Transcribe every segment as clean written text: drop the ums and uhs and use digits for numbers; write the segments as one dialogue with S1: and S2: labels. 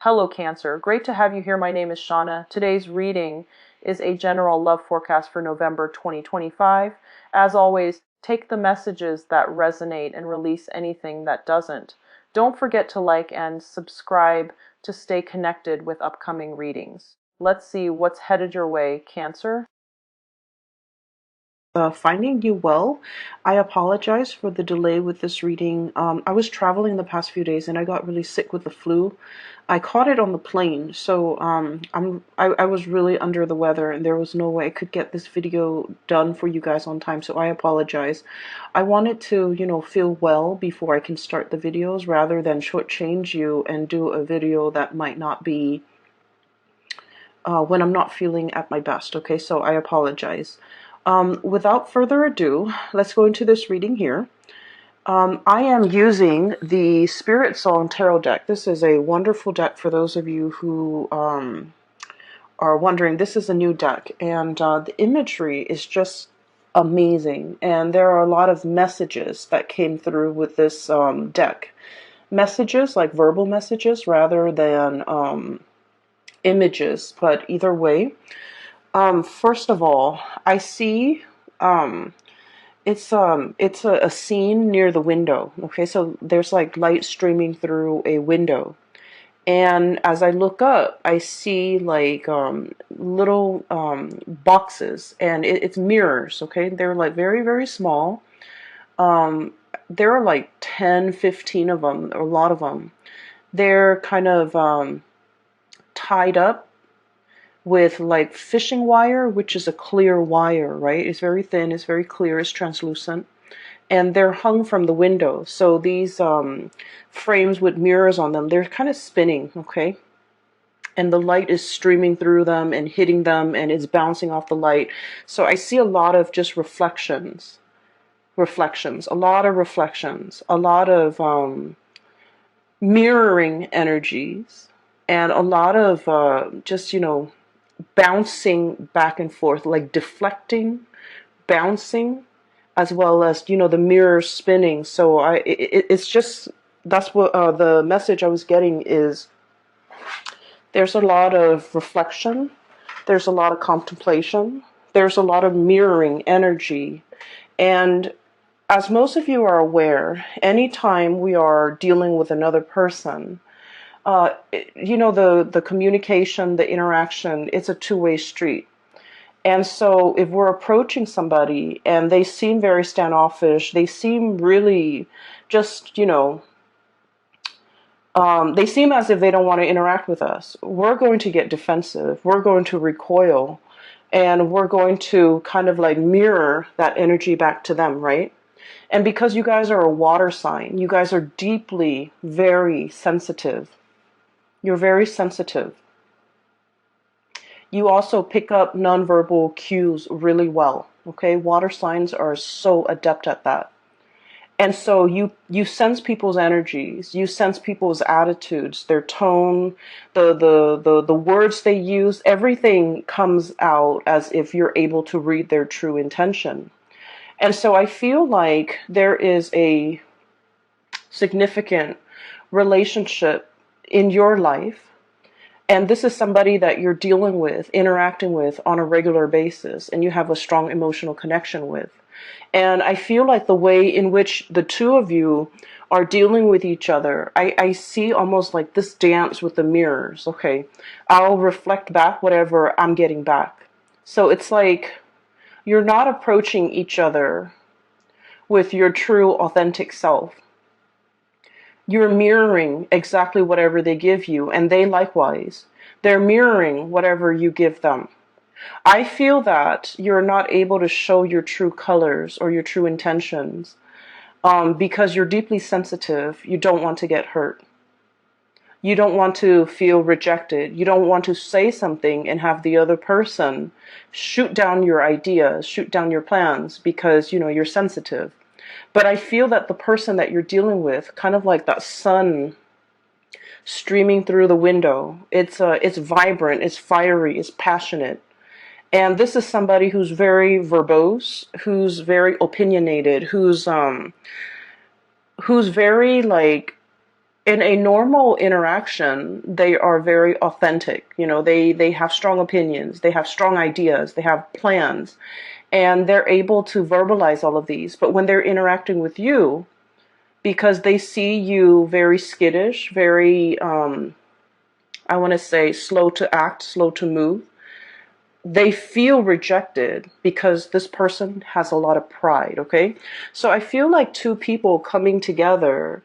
S1: Hello Cancer, great to have you here. My name is Shauna. Today's reading is a general love forecast for November 2025. As always, take the messages that resonate and release anything that doesn't. Don't forget to like and subscribe to stay connected with upcoming readings. Let's see what's headed your way, Cancer.
S2: Finding you well. I apologize for the delay with this reading. I was traveling the past few days and I got really sick with the flu. I caught it on the plane, so I was really under the weather and there was no way I could get this video done for you guys on time, so I apologize. I wanted to, feel well before I can start the videos rather than shortchange you and do a video that might not be when I'm not feeling at my best, okay? So I apologize. Without further ado, let's go into this reading here. I am using the Spirit Song Tarot deck. This is a wonderful deck for those of you who are wondering. This is a new deck, and the imagery is just amazing. And there are a lot of messages that came through with this deck. Messages, like verbal messages, rather than images, but either way. First of all, I see it's a scene near the window. Okay, so there's like light streaming through a window, and as I look up, I see like little boxes, and it's mirrors. Okay, they're like very, very small. There are like 10, 15 of them, or a lot of them. They're kind of tied up with like fishing wire, which is a clear wire, right? It's very thin, it's very clear, it's translucent, and they're hung from the window. So these frames with mirrors on them, they're kind of spinning, okay? And the light is streaming through them and hitting them, and it's bouncing off the light. So I see a lot of just reflections, a lot of reflections, a lot of mirroring energies, and a lot of just, bouncing back and forth, like deflecting, bouncing, as well as, the mirror spinning. So it's just, that's what the message I was getting is, there's a lot of reflection, there's a lot of contemplation, there's a lot of mirroring energy. And as most of you are aware, anytime we are dealing with another person, the communication, the interaction, it's a two-way street. And so if we're approaching somebody and they seem very standoffish, they seem really just, they seem as if they don't want to interact with us, we're going to get defensive, we're going to recoil, and we're going to kind of like mirror that energy back to them, right? And because you guys are a water sign, you guys are deeply, very sensitive. You're very sensitive. You also pick up nonverbal cues really well. Okay, water signs are so adept at that. And so you sense people's energies, you sense people's attitudes, their tone, the words they use, everything comes out as if you're able to read their true intention. And so I feel like there is a significant relationship in your life, and this is somebody that you're dealing with, interacting with on a regular basis, and you have a strong emotional connection with. And I feel like the way in which the two of you are dealing with each other, I see almost like this dance with the mirrors. Okay, I'll reflect back whatever I'm getting back. So it's like you're not approaching each other with your true, authentic self. You're mirroring exactly whatever they give you, and they likewise. They're mirroring whatever you give them. I feel that you're not able to show your true colors or your true intentions because you're deeply sensitive. You don't want to get hurt. You don't want to feel rejected. You don't want to say something and have the other person shoot down your ideas, shoot down your plans because, you're sensitive. But I feel that the person that you're dealing with, kind of like that sun streaming through the window, it's vibrant, it's fiery, it's passionate. And this is somebody who's very verbose, who's very opinionated, who's very like in a normal interaction, they are very authentic. They have strong opinions, they have strong ideas, they have plans, and they're able to verbalize all of these. But when they're interacting with you, because they see you very skittish, very, I want to say, slow to act, slow to move, they feel rejected because this person has a lot of pride, okay? So I feel like two people coming together,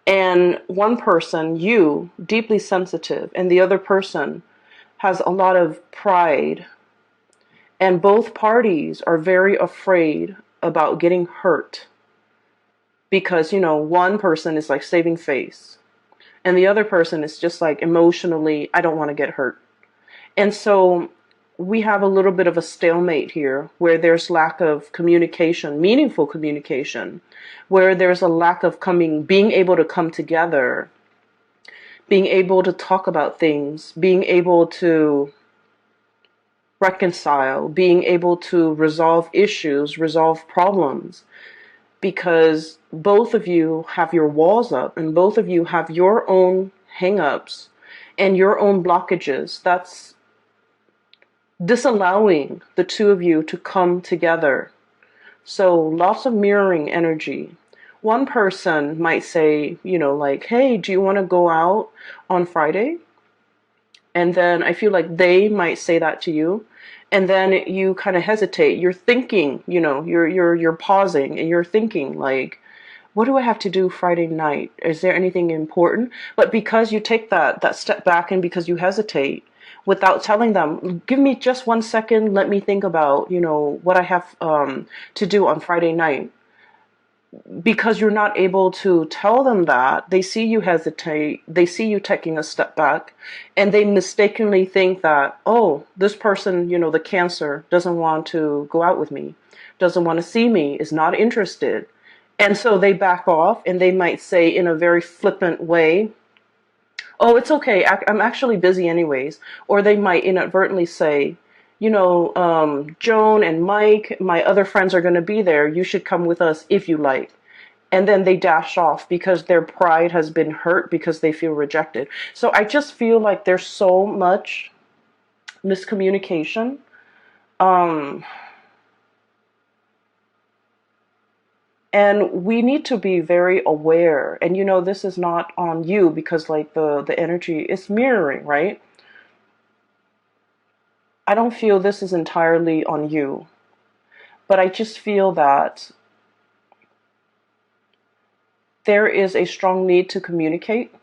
S2: and one person, you, deeply sensitive, and the other person has a lot of pride, and both parties are very afraid about getting hurt because, one person is like saving face, and the other person is just like emotionally, I don't want to get hurt. And so we have a little bit of a stalemate here where there's lack of communication, meaningful communication, where there's a lack of being able to come together, being able to talk about things, being able to reconcile, being able to resolve issues, resolve problems, because both of you have your walls up and both of you have your own hang-ups and your own blockages that's disallowing the two of you to come together. So lots of mirroring energy. One person might say, like, hey, do you want to go out on Friday? And then I feel like they might say that to you. And then you kind of hesitate. You're thinking, you're pausing and you're thinking like, what do I have to do Friday night? Is there anything important? But because you take that step back and because you hesitate, without telling them, give me just 1 second, let me think about, what I have to do on Friday night. Because you're not able to tell them that, they see you hesitate, they see you taking a step back, and they mistakenly think that, oh, this person, the Cancer, doesn't want to go out with me, doesn't want to see me, is not interested. And so they back off and they might say in a very flippant way, oh, it's okay, I'm actually busy anyways. Or they might inadvertently say, Joan and Mike, my other friends are going to be there. You should come with us if you like. And then they dash off because their pride has been hurt because they feel rejected. So I just feel like there's so much miscommunication. And we need to be very aware. And this is not on you because like the energy is mirroring, right? I don't feel this is entirely on you. But I just feel that there is a strong need to communicate.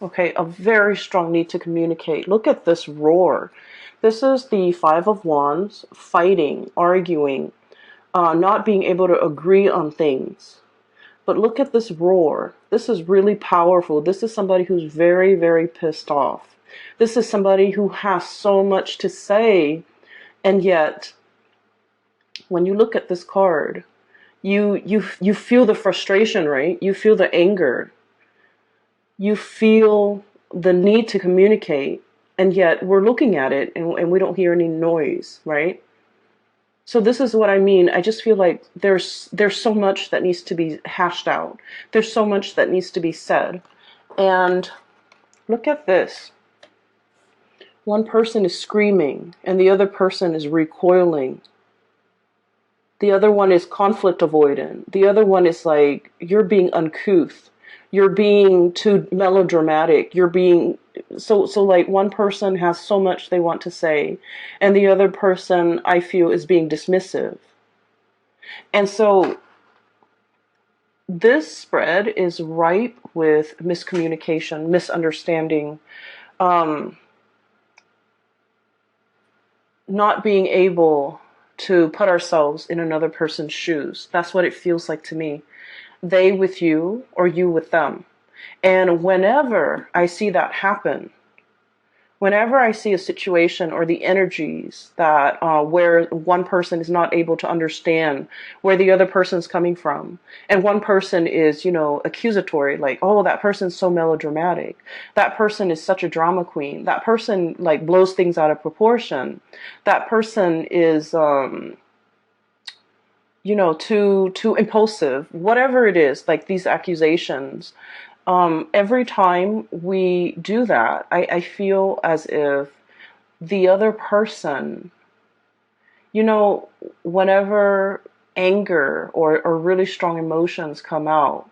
S2: Okay, a very strong need to communicate. Look at this roar. This is the Five of Wands, fighting, arguing, not being able to agree on things. But look at this roar. This is really powerful. This is somebody who's very, very pissed off. This is somebody who has so much to say, and yet, when you look at this card, you feel the frustration, right? You feel the anger. You feel the need to communicate, and yet we're looking at it and we don't hear any noise, right? So this is what I mean. I just feel like there's so much that needs to be hashed out. There's so much that needs to be said. And look at this. One person is screaming and the other person is recoiling. The other one is conflict avoidant. The other one is like, you're being uncouth. You're being too melodramatic. You're being so like one person has so much they want to say and the other person I feel is being dismissive. And so this spread is ripe with miscommunication, misunderstanding, not being able to put ourselves in another person's shoes. That's what it feels like to me. They with you or you with them. And whenever I see that happen, whenever I see a situation or the energies that where one person is not able to understand where the other person's coming from, and one person is, accusatory, like, oh, that person's so melodramatic, that person is such a drama queen, that person like blows things out of proportion, that person is too impulsive, whatever it is, like these accusations, Every time we do that, I feel as if the other person, you know, whenever anger or really strong emotions come out,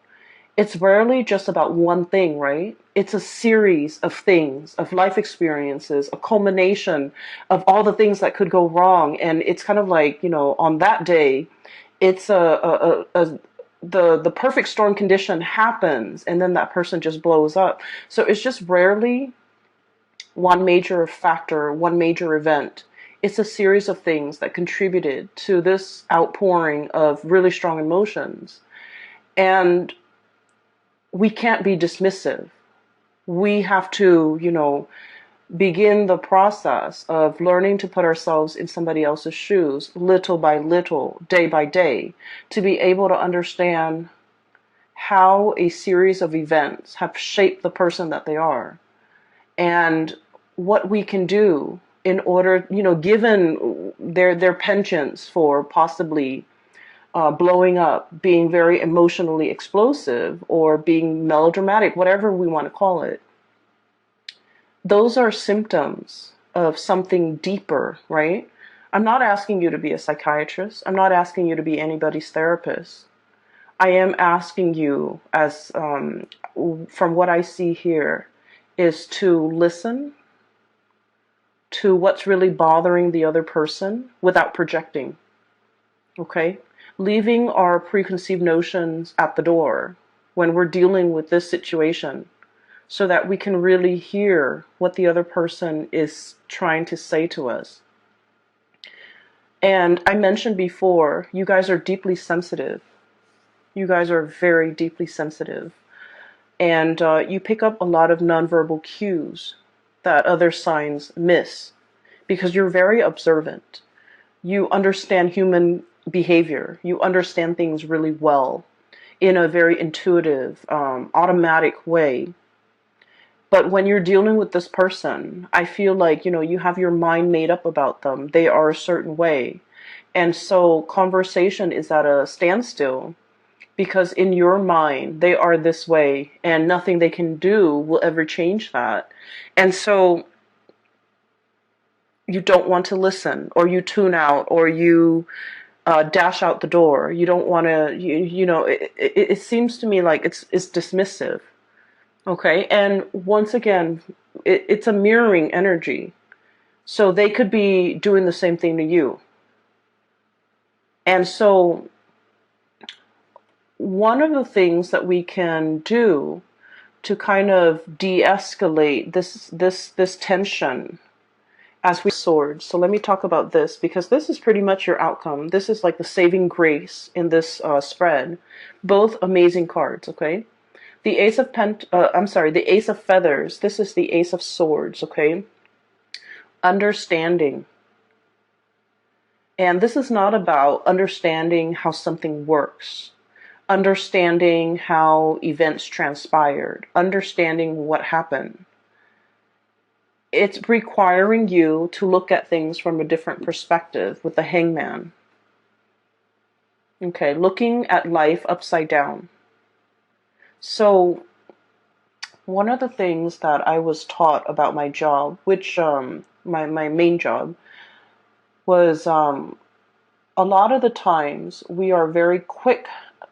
S2: it's rarely just about one thing, right? It's a series of things, of life experiences, a culmination of all the things that could go wrong. And it's kind of like, on that day, it's the perfect storm condition happens, and then that person just blows up. So it's just rarely one major factor, one major event. It's a series of things that contributed to this outpouring of really strong emotions. And we can't be dismissive. We have to, begin the process of learning to put ourselves in somebody else's shoes, little by little, day by day, to be able to understand how a series of events have shaped the person that they are, and what we can do in order, given their penchants for possibly blowing up, being very emotionally explosive, or being melodramatic, whatever we want to call it. Those are symptoms of something deeper, right? I'm not asking you to be a psychiatrist. I'm not asking you to be anybody's therapist. I am asking you, as from what I see here, is to listen to what's really bothering the other person without projecting. Okay? Leaving our preconceived notions at the door when we're dealing with this situation, so that we can really hear what the other person is trying to say to us. And I mentioned before, you guys are deeply sensitive. You guys are very deeply sensitive. And you pick up a lot of nonverbal cues that other signs miss, because you're very observant. You understand human behavior. You understand things really well in a very intuitive, automatic way. But when you're dealing with this person, I feel like, you have your mind made up about them. They are a certain way. And so conversation is at a standstill, because in your mind, they are this way, and nothing they can do will ever change that. And so you don't want to listen, or you tune out, or you dash out the door. You don't want to, it seems to me like it's dismissive. Okay, and once again, it's a mirroring energy. So they could be doing the same thing to you. And so one of the things that we can do to kind of de-escalate this tension as we sword. So let me talk about this, because this is pretty much your outcome. This is like the saving grace in this spread. Both amazing cards, okay? The the Ace of Feathers. This is the Ace of Swords, okay? Understanding. And this is not about understanding how something works, understanding how events transpired, understanding what happened. It's requiring you to look at things from a different perspective with the Hangman. Okay, looking at life upside down. So one of the things that I was taught about my job, which my main job, was a lot of the times we are very quick,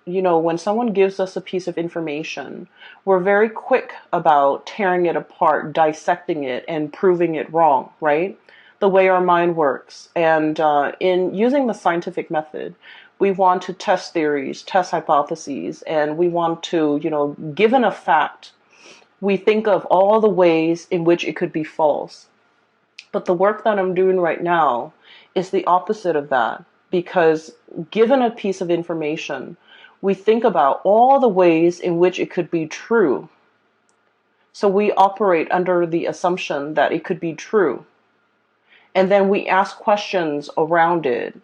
S2: when someone gives us a piece of information, we're very quick about tearing it apart, dissecting it, and proving it wrong, right? The way our mind works. And in using the scientific method, we want to test theories, test hypotheses, and we want to, given a fact, we think of all the ways in which it could be false. But the work that I'm doing right now is the opposite of that, because given a piece of information, we think about all the ways in which it could be true. So we operate under the assumption that it could be true. And then we ask questions around it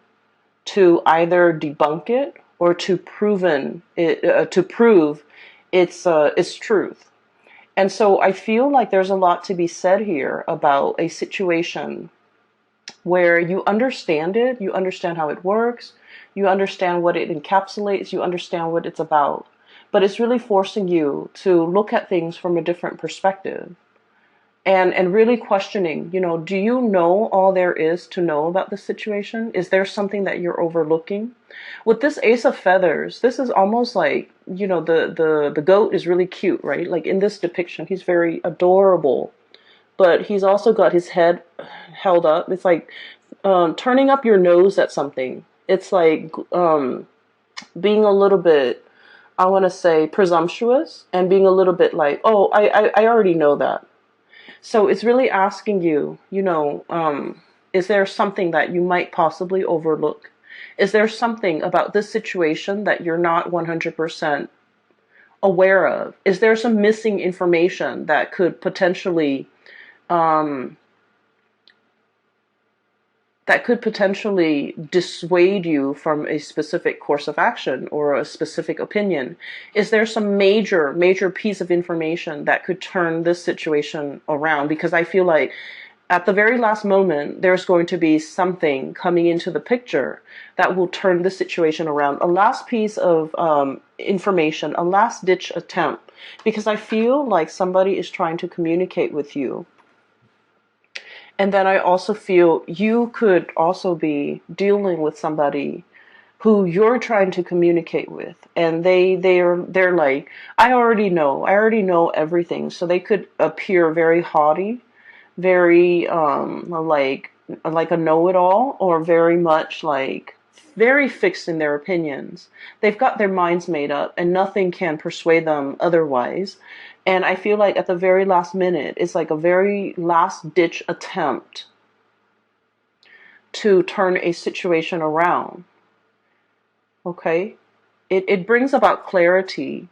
S2: to either debunk it or to prove its truth. And so I feel like there's a lot to be said here about a situation where you understand it, you understand how it works, you understand what it encapsulates, you understand what it's about. but it's really forcing you to look at things from a different perspective. And really questioning, do you know all there is to know about the situation? Is there something that you're overlooking? With this Ace of Feathers, this is almost like, the goat is really cute, right? Like in this depiction, he's very adorable, but he's also got his head held up. It's like turning up your nose at something. It's like being a little bit, I want to say, presumptuous, and being a little bit like, oh, I already know that. So it's really asking you, is there something that you might possibly overlook? Is there something about this situation that you're not 100% aware of? Is there some missing information that could potentially um, dissuade you from a specific course of action or a specific opinion? Is there some major piece of information that could turn this situation around? Because I feel like at the very last moment, there's going to be something coming into the picture that will turn this situation around. A last piece of information, a last ditch attempt, because I feel like somebody is trying to communicate with you. And then I also feel you could also be dealing with somebody who you're trying to communicate with, and they're like, I already know everything. So they could appear very haughty, very like a know-it-all, or very much like very fixed in their opinions. They've got their minds made up and nothing can persuade them otherwise. And I feel like at the very last minute, it's like a very last ditch attempt to turn a situation around. Okay? It brings about clarity.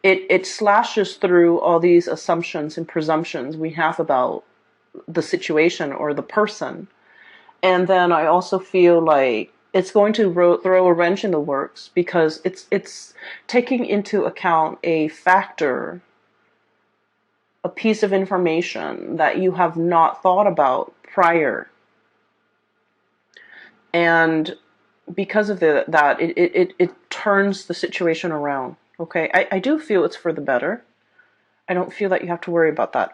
S2: It slashes through all these assumptions and presumptions we have about the situation or the person. And then I also feel like it's going to throw a wrench in the works, because it's taking into account a factor, a piece of information that you have not thought about prior. And because of that, it turns the situation around. Okay, I do feel it's for the better. I don't feel that you have to worry about that.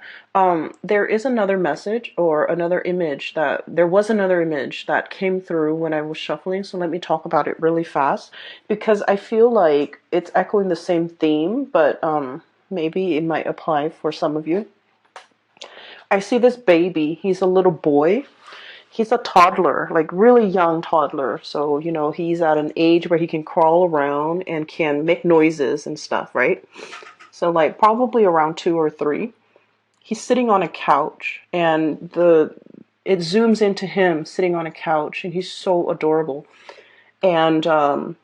S2: There is another message, or another image there was another image that came through when I was shuffling. So let me talk about it really fast, because I feel like it's echoing the same theme, but maybe it might apply for some of you. I see this baby. He's a little boy. He's a toddler, like really young toddler. So, he's at an age where he can crawl around and can make noises and stuff, right? So like probably around 2 or 3. He's sitting on a couch, and it zooms into him sitting on a couch, and he's so adorable. And I'm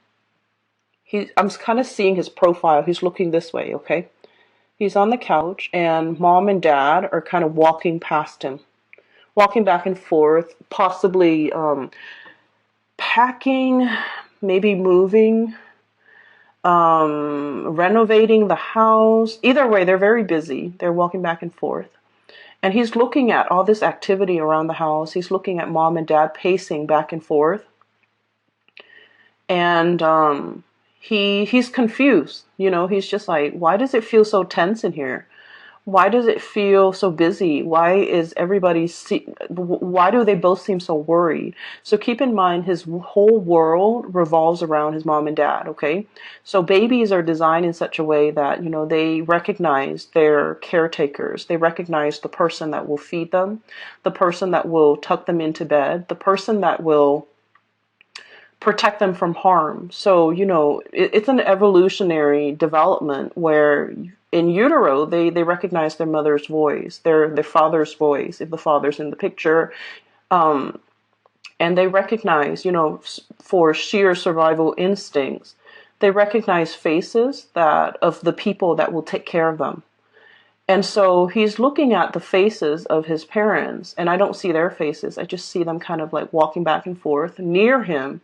S2: kind of seeing his profile. He's looking this way, okay? He's on the couch, and mom and dad are kind of walking past him, walking back and forth, possibly packing, maybe moving, renovating the house. Either way, they're very busy. They're walking back and forth. And he's looking at all this activity around the house. He's looking at mom and dad pacing back and forth. And he's confused. He's just like, why does it feel so tense in here? Why does it feel so busy? Why do they both seem so worried? So keep in mind, his whole world revolves around his mom and dad, okay? So babies are designed in such a way that, they recognize their caretakers. They recognize the person that will feed them, the person that will tuck them into bed, the person that will protect them from harm. So, it's an evolutionary development where in utero, they recognize their mother's voice, their father's voice, if the father's in the picture. And they recognize, for sheer survival instincts, they recognize faces of the people that will take care of them. And so he's looking at the faces of his parents, and I don't see their faces. I just see them kind of like walking back and forth near him.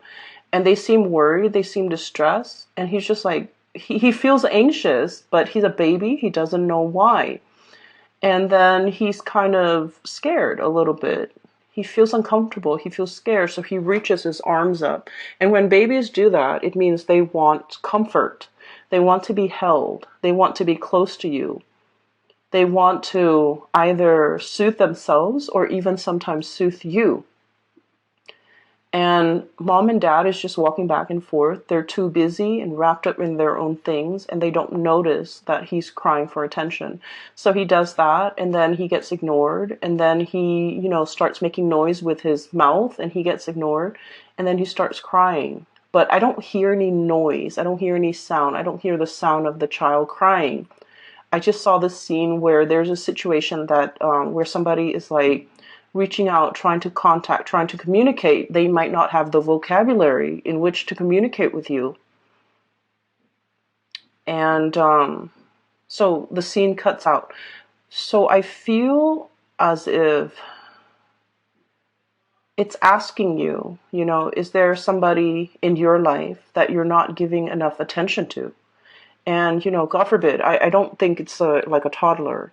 S2: And they seem worried, they seem distressed, and he's just like, he feels anxious, but he's a baby, he doesn't know why. And then he's kind of scared a little bit. He feels uncomfortable, he feels scared, so he reaches his arms up. And when babies do that, it means they want comfort. They want to be held. They want to be close to you. They want to either soothe themselves or even sometimes soothe you. And mom and dad is just walking back and forth. They're too busy and wrapped up in their own things, and they don't notice that he's crying for attention. So he does that, and then he gets ignored, and then he, starts making noise with his mouth, and he gets ignored, and then he starts crying. But I don't hear any noise. I don't hear any sound. I don't hear the sound of the child crying. I just saw this scene where there's a situation that where somebody is like reaching out, trying to contact, trying to communicate. They might not have the vocabulary in which to communicate with you. And so the scene cuts out. So I feel as if it's asking you, is there somebody in your life that you're not giving enough attention to? And, God forbid, I don't think it's like a toddler,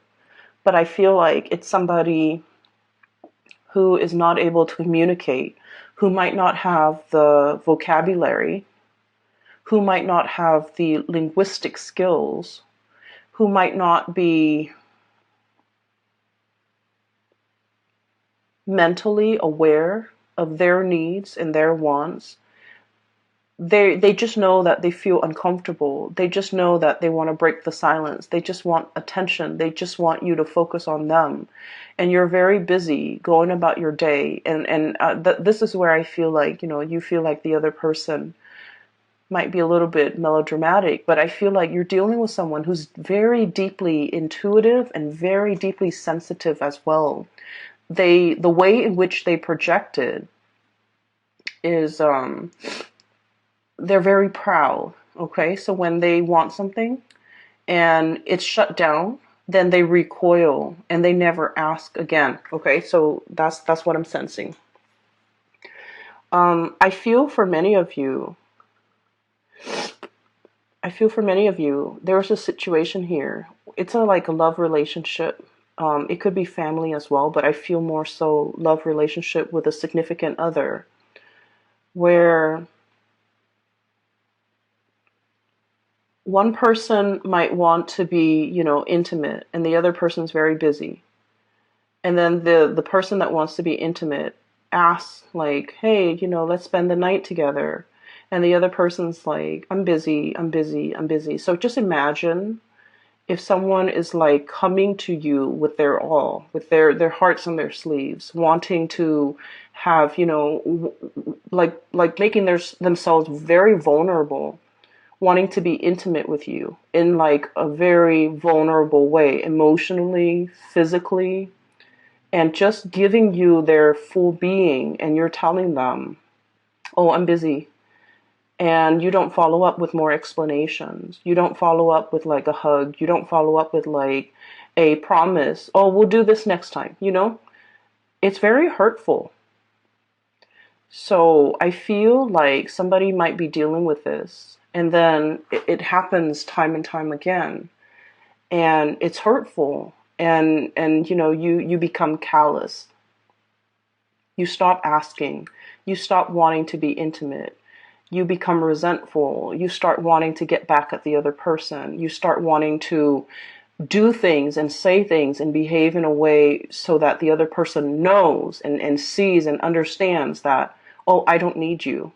S2: but I feel like it's somebody who is not able to communicate, who might not have the vocabulary, who might not have the linguistic skills, who might not be mentally aware of their needs and their wants. They just know that they feel uncomfortable. They just know that they want to break the silence. They just want attention. They just want you to focus on them. And you're very busy going about your day. And this is where I feel like, you feel like the other person might be a little bit melodramatic, but I feel like you're dealing with someone who's very deeply intuitive and very deeply sensitive as well. The way in which they project it is, they're very proud, okay? So when they want something and it's shut down, then they recoil and they never ask again, okay? So that's what I'm sensing. I feel for many of you, there's a situation here. It's like a love relationship. It could be family as well, but I feel more so love relationship with a significant other, where one person might want to be, intimate, and the other person's very busy. And then the person that wants to be intimate asks, like, hey, let's spend the night together. And the other person's like, I'm busy, I'm busy, I'm busy. So just imagine if someone is like coming to you with their all, with their hearts on their sleeves, wanting to have, like making themselves very vulnerable, wanting to be intimate with you in like a very vulnerable way, emotionally, physically, and just giving you their full being, and you're telling them, oh, I'm busy. And you don't follow up with more explanations. You don't follow up with like a hug. You don't follow up with like a promise. Oh, we'll do this next time. It's very hurtful. So I feel like somebody might be dealing with this, and then it happens time and time again, and it's hurtful, and you become callous. You stop asking. You stop wanting to be intimate. You become resentful. You start wanting to get back at the other person. You start wanting to do things and say things and behave in a way so that the other person knows and sees and understands that, oh, I don't need you.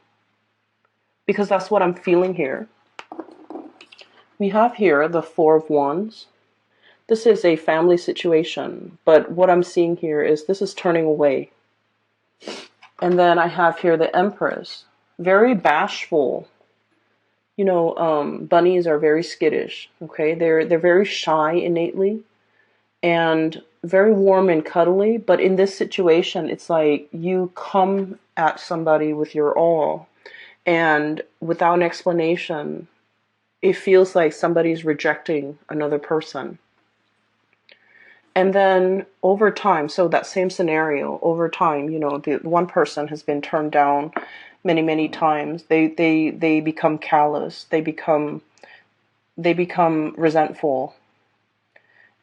S2: Because that's what I'm feeling here. We have here the Four of Wands. This is a family situation, but what I'm seeing here is this is turning away. And then I have here the Empress, very bashful. Bunnies are very skittish, okay? They're very shy innately and very warm and cuddly, but in this situation, it's like you come at somebody with your all, and without an explanation, it feels like somebody's rejecting another person. And then over time, so that same scenario, over time, the one person has been turned down many, many times. They become callous. They become resentful.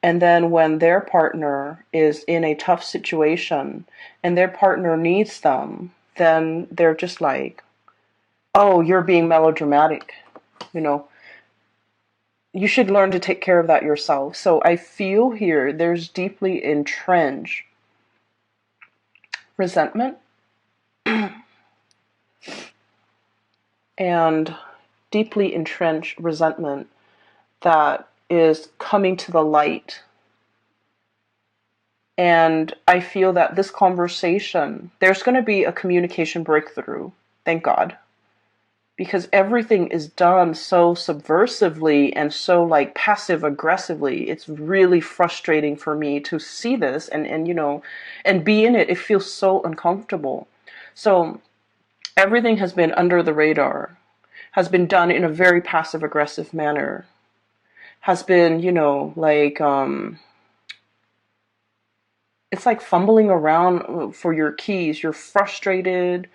S2: And then when their partner is in a tough situation and their partner needs them, then they're just like, oh, you're being melodramatic, you should learn to take care of that yourself. So I feel here there's deeply entrenched resentment and deeply entrenched resentment that is coming to the light. And I feel that this conversation, there's going to be a communication breakthrough. Thank God. Because everything is done so subversively and so like passive aggressively. It's really frustrating for me to see this and you know, and be in it. It feels so uncomfortable. So everything has been under the radar, has been done in a very passive aggressive manner, has been, you know, like, it's like fumbling around for your keys. You're frustrated.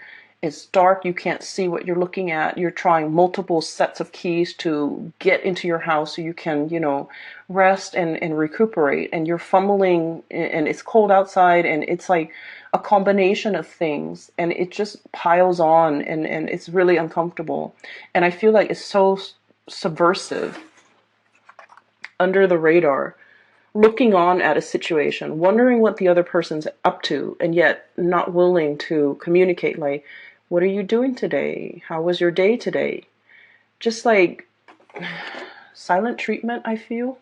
S2: It's dark. You can't see what you're looking at. You're trying multiple sets of keys to get into your house so you can, you know, rest and recuperate. And you're fumbling and it's cold outside and it's like a combination of things and it just piles on and it's really uncomfortable. And I feel like it's so subversive, under the radar, looking on at a situation, wondering what the other person's up to, and yet not willing to communicate, like, what are you doing today? How was your day today? Just like silent treatment, I feel.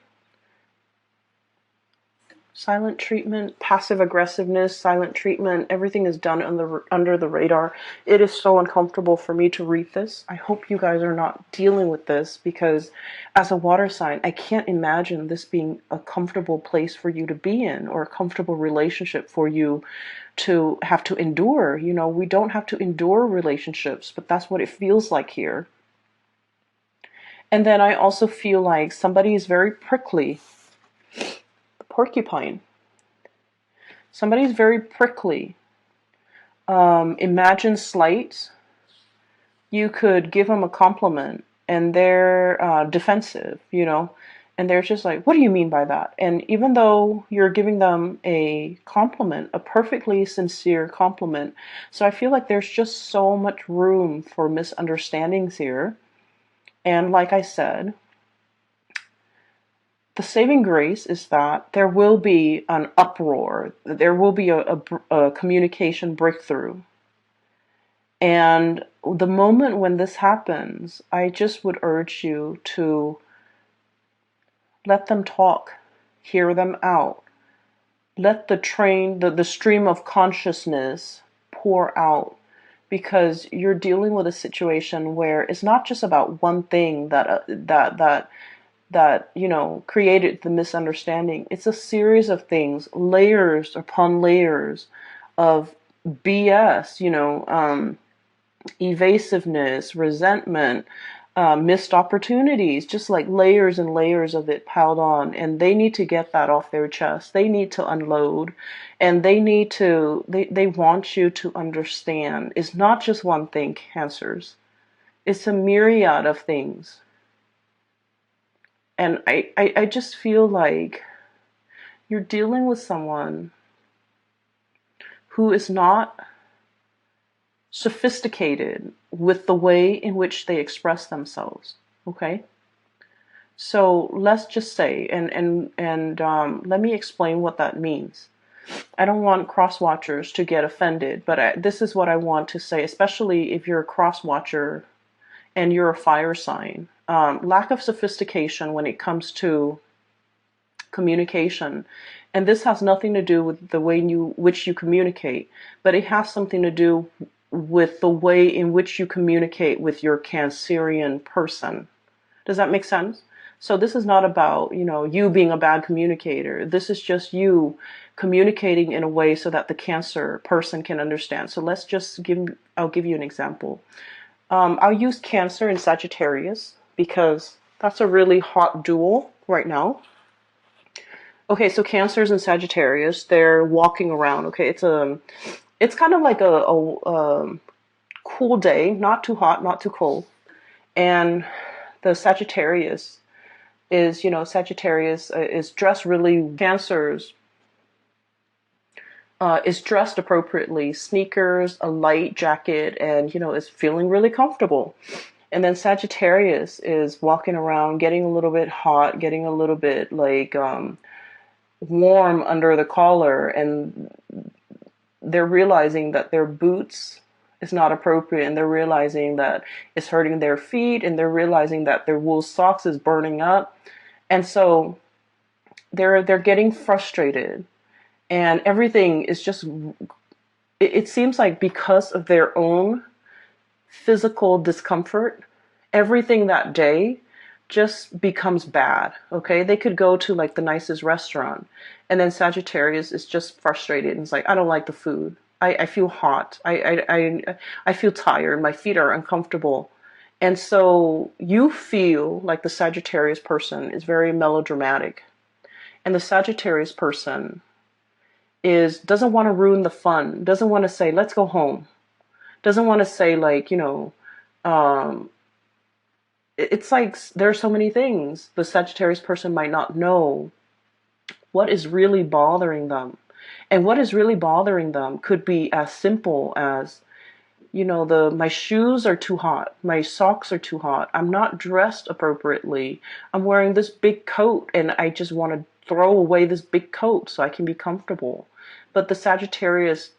S2: Silent treatment, passive aggressiveness, silent treatment, everything is done under the radar. It is so uncomfortable for me to read this. I hope you guys are not dealing with this because as a water sign, I can't imagine this being a comfortable place for you to be in or a comfortable relationship for you to have to endure. You know, we don't have to endure relationships, but that's what it feels like here. And then I also feel like somebody is very prickly. Porcupine. Somebody's very prickly. Imagine slight. You could give them a compliment and they're defensive, you know, and they're just like, what do you mean by that? And even though you're giving them a compliment, a perfectly sincere compliment, so I feel like there's just so much room for misunderstandings here. And like I said, the saving grace is that there will be an uproar, there will be a communication breakthrough. And the moment when this happens, I just would urge you to let them talk, hear them out, let the stream of consciousness pour out. Because you're dealing with a situation where it's not just about one thing that you know created the misunderstanding. It's a series of things, layers upon layers of BS, you know, evasiveness, resentment, missed opportunities, just like layers and layers of it piled on. And they need to get that off their chest. They need to unload, and they want you to understand it's not just one thing, Cancers. It's a myriad of things. And I just feel like you're dealing with someone who is not sophisticated with the way in which they express themselves. Okay? So let's just say, and let me explain what that means. I don't want cross watchers to get offended, but this is what I want to say, especially if you're a cross watcher and you're a fire sign. Lack of sophistication when it comes to communication. And this has nothing to do with the way in which you communicate, but it has something to do with the way in which you communicate with your Cancerian person. Does that make sense? So this is not about, you know, you being a bad communicator. This is just you communicating in a way so that the Cancer person can understand. So let's just I'll give you an example. I'll use Cancer and Sagittarius because that's a really hot duel right now. Okay, so Cancers and Sagittarius, they're walking around. Okay, it's kind of like a cool day, not too hot, not too cold. And the Sagittarius is, you know, Sagittarius is dressed really, Cancers is dressed appropriately, sneakers, a light jacket, and, you know, is feeling really comfortable. And then Sagittarius is walking around, getting a little bit hot, getting a little bit like warm under the collar, and they're realizing that their boots is not appropriate, and they're realizing that it's hurting their feet, and they're realizing that their wool socks is burning up. And so they're getting frustrated, and everything is just, it seems like because of their own physical discomfort, everything that day just becomes bad. Okay, they could go to like the nicest restaurant, and then Sagittarius is just frustrated and it's like, I don't like the food. I feel hot. I feel tired. My feet are uncomfortable. And so you feel like the Sagittarius person is very melodramatic, and the Sagittarius person is doesn't want to ruin the fun. Doesn't want to say let's go home. Doesn't want to say like, um, it's like there are so many things the Sagittarius person might not know what is really bothering them. And what is really bothering them could be as simple as, the my shoes are too hot, my socks are too hot, I'm not dressed appropriately, I'm wearing this big coat and I just want to throw away this big coat so I can be comfortable. But the Sagittarius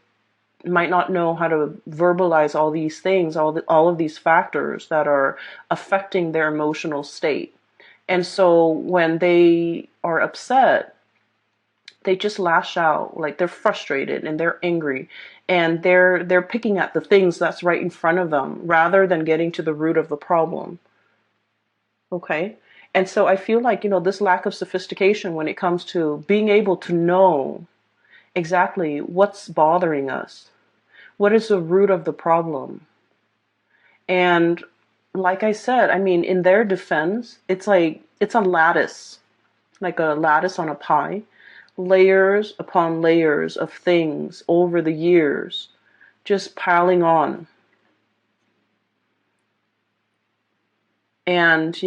S2: might not know how to verbalize all these things, all of these factors that are affecting their emotional state. And so when they are upset, they just lash out, like they're frustrated and they're angry, and they're picking at the things that's right in front of them rather than getting to the root of the problem. Okay? And so I feel like, this lack of sophistication when it comes to being able to know exactly what's bothering us. What is the root of the problem? And like I said, I mean, in their defense, it's like it's a lattice, like a lattice on a pie, layers upon layers of things over the years, just piling on. And,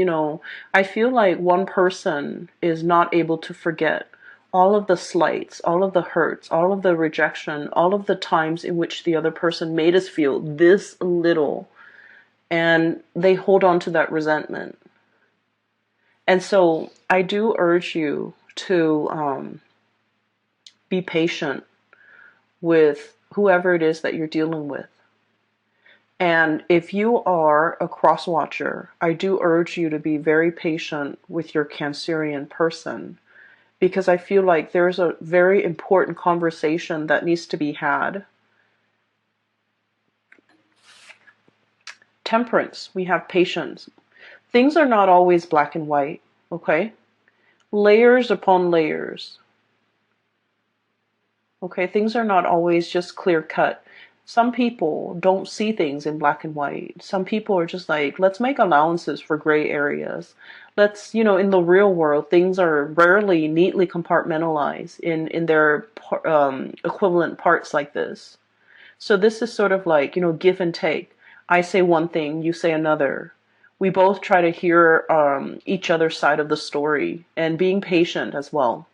S2: I feel like one person is not able to forget all of the slights, all of the hurts, all of the rejection, all of the times in which the other person made us feel this little. And they hold on to that resentment. And so I do urge you to be patient with whoever it is that you're dealing with. And if you are a cross watcher, I do urge you to be very patient with your Cancerian person, because I feel like there's a very important conversation that needs to be had. Temperance, we have patience. Things are not always black and white, okay? Layers upon layers. Okay, things are not always just clear cut. Some people don't see things in black and white. Some people are just like, let's make allowances for gray areas. Let's, in the real world, things are rarely neatly compartmentalized in their equivalent parts like this. So this is sort of like, give and take. I say one thing, you say another. We both try to hear each other's side of the story, and being patient as well.